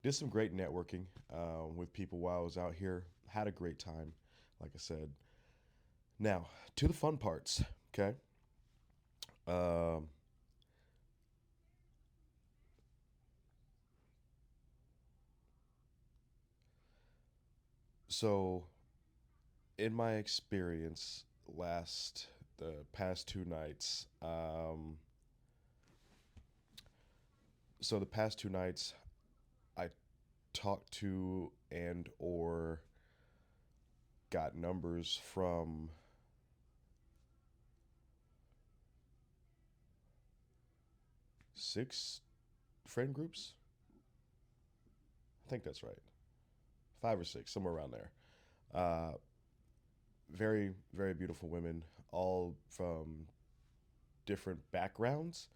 Did some great networking with people while I was out here. Had a great time, like I said. Now to the fun parts. Okay. Um, so in my experience, the past 2 nights. So the past 2 nights, I talked to and or got numbers from six friend groups. I think that's right. Five or six, somewhere around there. Uh, very, very beautiful women, all from different backgrounds,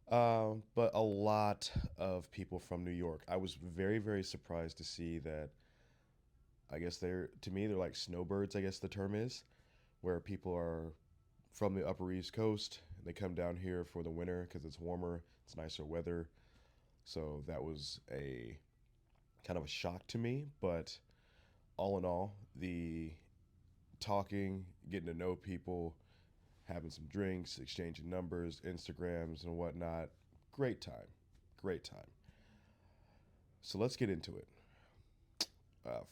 but a lot of people from New York. I was very, very surprised to see that. I guess to me, they're like snowbirds, I guess the term is, where people are from the Upper East Coast. And they come down here for the winter because it's warmer, it's nicer weather. So that was a kind of a shock to me. But all in all, the talking, getting to know people, having some drinks, exchanging numbers, Instagrams, and whatnot. Great time. Great time. So let's get into it.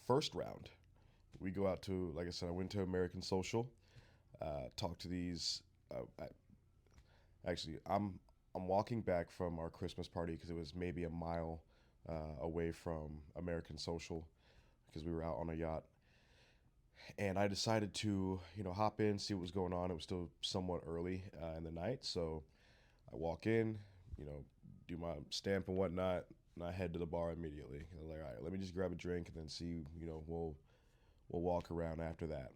First round, we go out to, like I said, I went to American Social, talked to these. Actually, I'm walking back from our Christmas party because it was maybe a mile away from American Social because we were out on a yacht. And I decided to, hop in, see what was going on. It was still somewhat early in the night, so I walk in, do my stamp and whatnot, and I head to the bar immediately. And I'm like, all right, let me just grab a drink and then see, we'll walk around after that.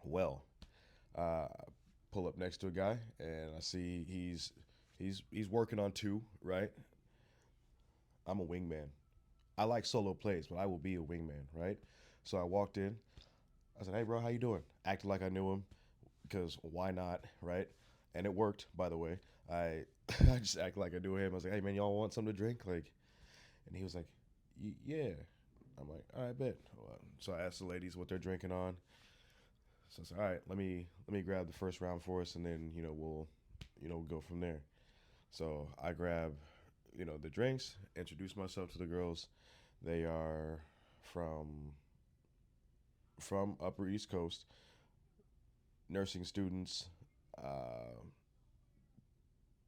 Well, pull up next to a guy, and I see he's working on two. Right, I'm a wingman. I like solo plays, but I will be a wingman. Right, so I walked in. I said, "Hey, bro, how you doing?" Acted like I knew him because why not, right? And it worked, by the way. I I just acted like I knew him. I was like, "Hey, man, y'all want something to drink?" Like, and he was like, "Yeah." I'm like, "All right, bet." Well, so I asked the ladies what they're drinking on. So I said, "All right, let me grab the first round for us, and then we'll go from there." So I grab the drinks, introduce myself to the girls. They are from Upper East Coast, nursing students, uh,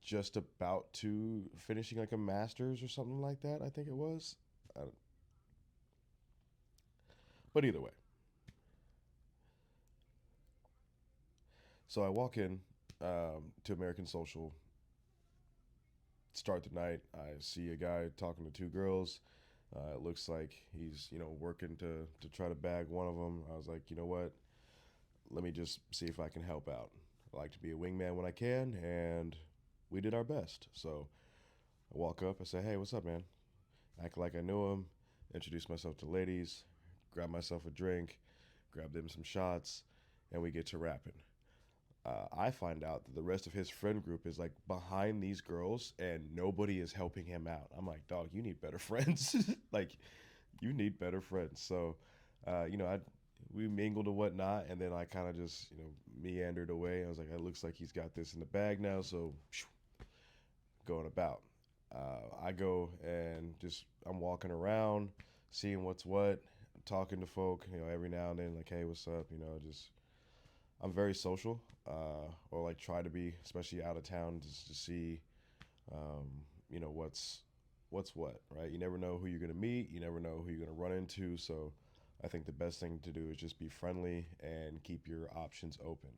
just about to finishing like a master's or something like that. I think it was. Uh, but either way, so I walk in to American Social, start the night. I see a guy talking to two girls. It looks like he's working to try to bag one of them. I was like, you know what? Let me just see if I can help out. I like to be a wingman when I can, and we did our best. So I walk up. I say, hey, what's up, man? Act like I knew him. Introduce myself to ladies. Grab myself a drink. Grab them some shots, and we get to rapping. I find out that the rest of his friend group is like behind these girls and nobody is helping him out. I'm like, dog, you need better friends. Like, you need better friends. So, I we mingled and whatnot, and then I kind of just meandered away. I was like, it looks like he's got this in the bag now, so going about. I go and just I'm walking around, seeing what's what, talking to folk. Every now and then, like, hey, what's up? Just I'm very social, or like try to be, especially out of town, just to see, what's what, right? You never know who you're gonna meet. You never know who you're gonna run into. So, I think the best thing to do is just be friendly and keep your options open.